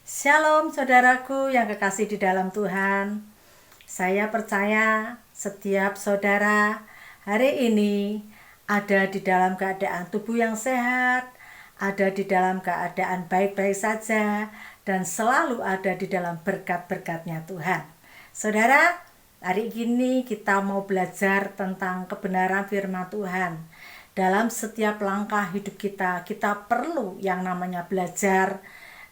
Shalom saudaraku yang kekasih di dalam Tuhan. Saya percaya setiap saudara hari ini ada di dalam keadaan tubuh yang sehat, ada di dalam keadaan baik-baik saja, dan selalu ada di dalam berkat-berkatnya Tuhan. Saudara, hari ini kita mau belajar tentang kebenaran firman Tuhan. Dalam setiap langkah hidup kita, kita perlu yang namanya belajar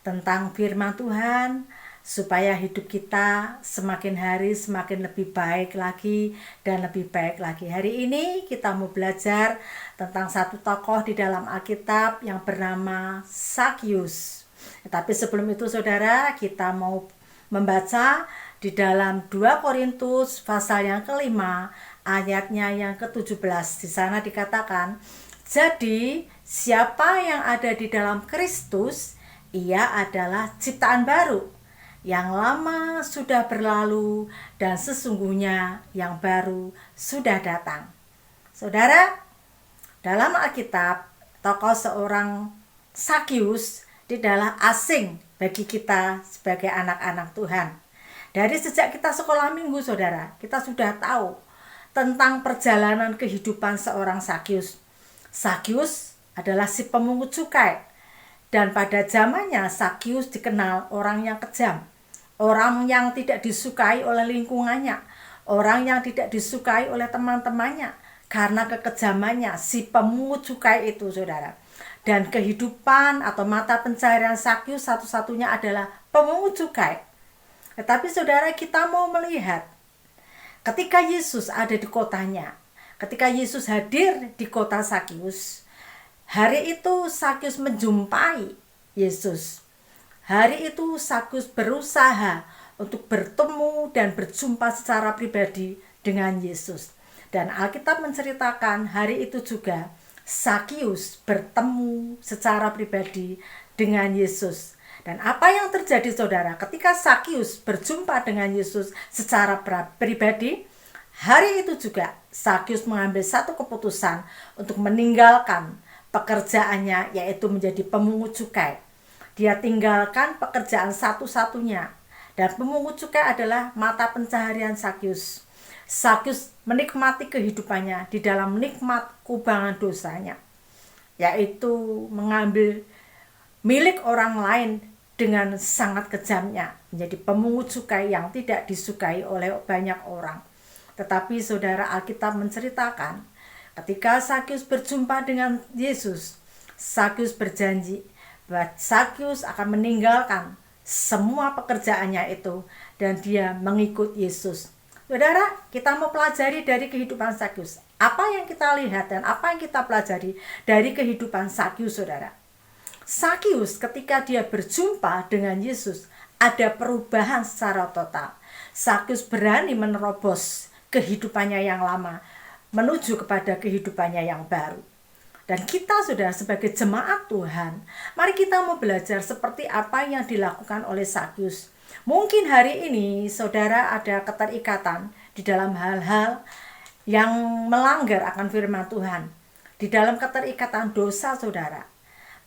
tentang firman Tuhan supaya hidup kita semakin hari semakin lebih baik lagi dan lebih baik lagi. Hari ini kita mau belajar tentang satu tokoh di dalam Alkitab yang bernama Sakyus. Tapi sebelum itu saudara, kita mau membaca di dalam 2 Korintus pasal yang kelima ayatnya yang ke-17. Di sana dikatakan, jadi siapa yang ada di dalam Kristus, ia adalah ciptaan baru. Yang lama sudah berlalu dan sesungguhnya yang baru sudah datang. Saudara, dalam Alkitab, tokoh seorang Sakyus tidaklah asing bagi kita sebagai anak-anak Tuhan. Dari sejak kita sekolah minggu, saudara, kita sudah tahu tentang perjalanan kehidupan seorang Sakyus. Sakyus adalah si pemungut cukai. Dan pada zamannya Sakyus dikenal orang yang kejam, orang yang tidak disukai oleh lingkungannya, orang yang tidak disukai oleh teman-temannya karena kekejamannya si pemungut cukai itu, saudara. Dan kehidupan atau mata pencaharian Sakyus satu-satunya adalah pemungut cukai. Tetapi saudara, kita mau melihat ketika Yesus ada di kotanya, ketika Yesus hadir di kota Sakyus, hari itu Sakyus menjumpai Yesus. Hari itu Sakyus berusaha untuk bertemu dan berjumpa secara pribadi dengan Yesus. Dan Alkitab menceritakan hari itu juga Sakyus bertemu secara pribadi dengan Yesus. Dan apa yang terjadi saudara ketika Sakyus berjumpa dengan Yesus secara pribadi? Hari itu juga Sakyus mengambil satu keputusan untuk meninggalkan pekerjaannya, yaitu menjadi pemungut cukai. Dia tinggalkan pekerjaan satu-satunya, dan pemungut cukai adalah mata pencaharian Sakyus. Sakyus menikmati kehidupannya di dalam nikmat kubangan dosanya, yaitu mengambil milik orang lain dengan sangat kejamnya, menjadi pemungut cukai yang tidak disukai oleh banyak orang. Tetapi saudara, Alkitab menceritakan ketika Sakyus berjumpa dengan Yesus, Sakyus berjanji bahwa Sakyus akan meninggalkan semua pekerjaannya itu dan dia mengikut Yesus. Saudara, kita mau pelajari dari kehidupan Sakyus. Apa yang kita lihat dan apa yang kita pelajari dari kehidupan Sakyus, saudara? Sakyus ketika dia berjumpa dengan Yesus, ada perubahan secara total. Sakyus berani menerobos kehidupannya yang lama menuju kepada kehidupannya yang baru. Dan kita sudah sebagai jemaat Tuhan, mari kita mau belajar seperti apa yang dilakukan oleh Sakyus. Mungkin hari ini saudara ada keterikatan di dalam hal-hal yang melanggar akan firman Tuhan, di dalam keterikatan dosa saudara.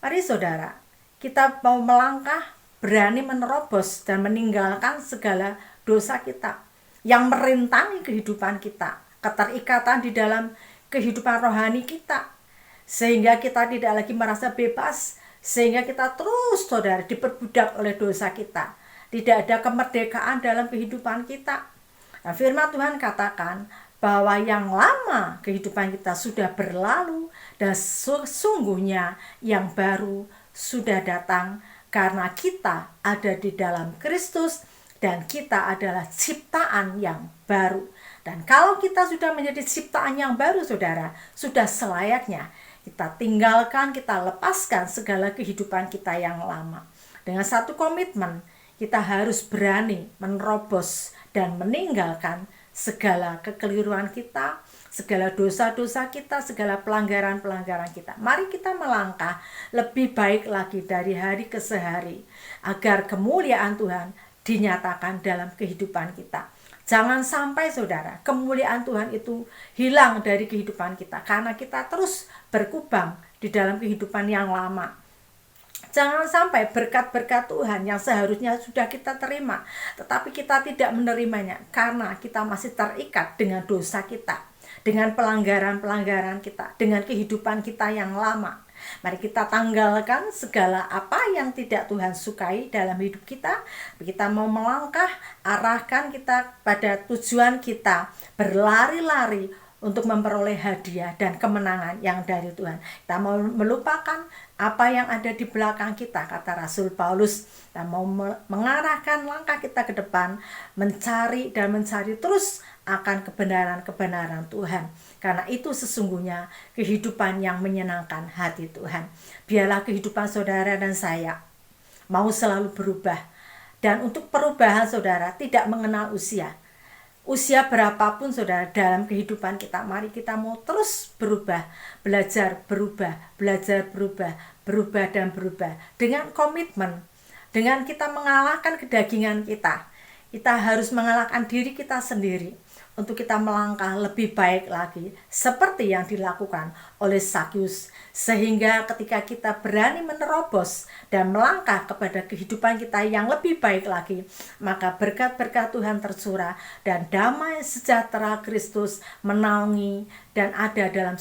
Mari saudara, kita mau melangkah, berani menerobos dan meninggalkan segala dosa kita yang merintangi kehidupan kita, keterikatan di dalam kehidupan rohani kita, sehingga kita tidak lagi merasa bebas, sehingga kita terus saudara diperbudak oleh dosa kita, tidak ada kemerdekaan dalam kehidupan kita. Nah, firman Tuhan katakan bahwa yang lama kehidupan kita sudah berlalu dan sesungguhnya yang baru sudah datang, karena kita ada di dalam Kristus dan kita adalah ciptaan yang baru. Dan kalau kita sudah menjadi ciptaan yang baru saudara, sudah selayaknya kita tinggalkan, kita lepaskan segala kehidupan kita yang lama. Dengan satu komitmen, kita harus berani menerobos dan meninggalkan segala kekeliruan kita, segala dosa-dosa kita, segala pelanggaran-pelanggaran kita. Mari kita melangkah lebih baik lagi dari hari ke hari, agar kemuliaan Tuhan dinyatakan dalam kehidupan kita. Jangan sampai saudara, kemuliaan Tuhan itu hilang dari kehidupan kita karena kita terus berkubang di dalam kehidupan yang lama. Jangan sampai berkat-berkat Tuhan yang seharusnya sudah kita terima, tetapi kita tidak menerimanya karena kita masih terikat dengan dosa kita, dengan pelanggaran-pelanggaran kita, dengan kehidupan kita yang lama. Mari kita tanggalkan segala apa yang tidak Tuhan sukai dalam hidup kita. Kita mau melangkah, arahkan kita pada tujuan kita, berlari-lari untuk memperoleh hadiah dan kemenangan yang dari Tuhan. Kita mau melupakan apa yang ada di belakang kita, kata Rasul Paulus. Kita mau mengarahkan langkah kita ke depan, mencari terus akan kebenaran-kebenaran Tuhan. Karena itu sesungguhnya kehidupan yang menyenangkan hati Tuhan. Biarlah kehidupan saudara dan saya mau selalu berubah. Dan untuk perubahan saudara tidak mengenal usia. Usia berapapun saudara dalam kehidupan kita, mari kita mau terus berubah, belajar berubah dan berubah dengan komitmen, dengan kita mengalahkan kedagingan kita. Kita harus mengalahkan diri kita sendiri untuk kita melangkah lebih baik lagi seperti yang dilakukan oleh Sakyus, sehingga ketika kita berani menerobos dan melangkah kepada kehidupan kita yang lebih baik lagi, maka berkat-berkat Tuhan tercurah dan damai sejahtera Kristus menaungi dan ada dalam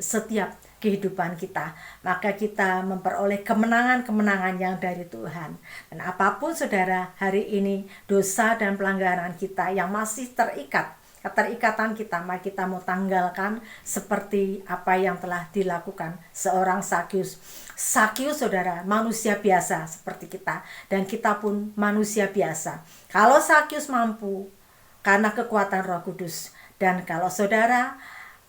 setiap kehidupan kita. Maka kita memperoleh kemenangan-kemenangan yang dari Tuhan. Dan apapun saudara hari ini dosa dan pelanggaran kita yang masih terikat, keterikatan kita, mari kita mau tanggalkan seperti apa yang telah dilakukan seorang Sakyus. Sakyus saudara manusia biasa seperti kita, dan kita pun manusia biasa. Kalau Sakyus mampu karena kekuatan Roh Kudus, dan kalau saudara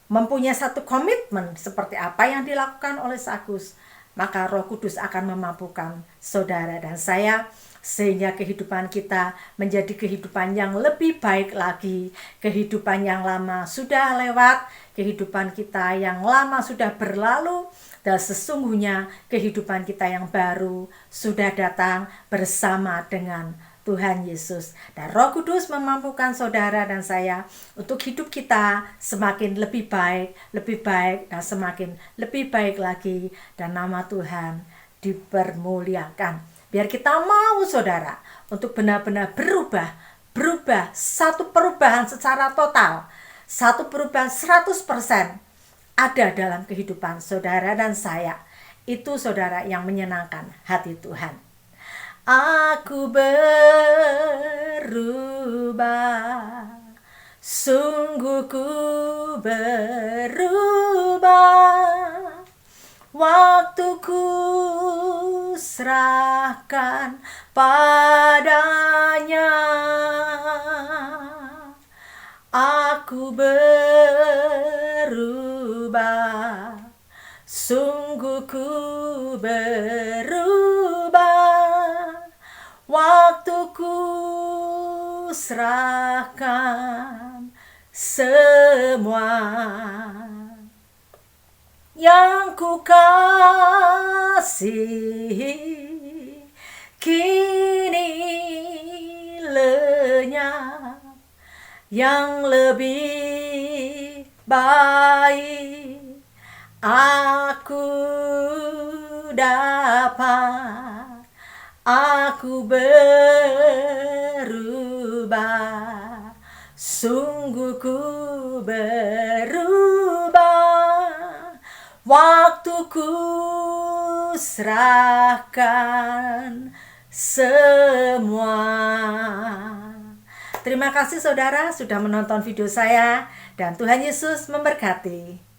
mempunyai satu komitmen seperti apa yang dilakukan oleh Sakyus, maka Roh Kudus akan memampukan saudara dan saya, sehingga kehidupan kita menjadi kehidupan yang lebih baik lagi. Kehidupan yang lama sudah lewat, kehidupan kita yang lama sudah berlalu, dan sesungguhnya kehidupan kita yang baru sudah datang bersama dengan Tuhan Yesus. Dan Roh Kudus memampukan saudara dan saya untuk hidup kita semakin lebih baik, dan semakin lebih baik lagi, dan nama Tuhan dipermuliakan. Biar kita mau saudara untuk benar-benar berubah, satu perubahan secara total, satu perubahan 100% ada dalam kehidupan saudara dan saya. Itu saudara yang menyenangkan hati Tuhan. Aku berubah, sungguh ku berubah, waktuku serahkan padanya. Aku berubah, sungguh ku berubah, waktuku serahkan semua. Yang ku kasihi kini lenyap, yang lebih baik aku dapat. Aku berubah, sungguh ku berubah, waktuku serahkan semua. Terima kasih saudara sudah menonton video saya, dan Tuhan Yesus memberkati.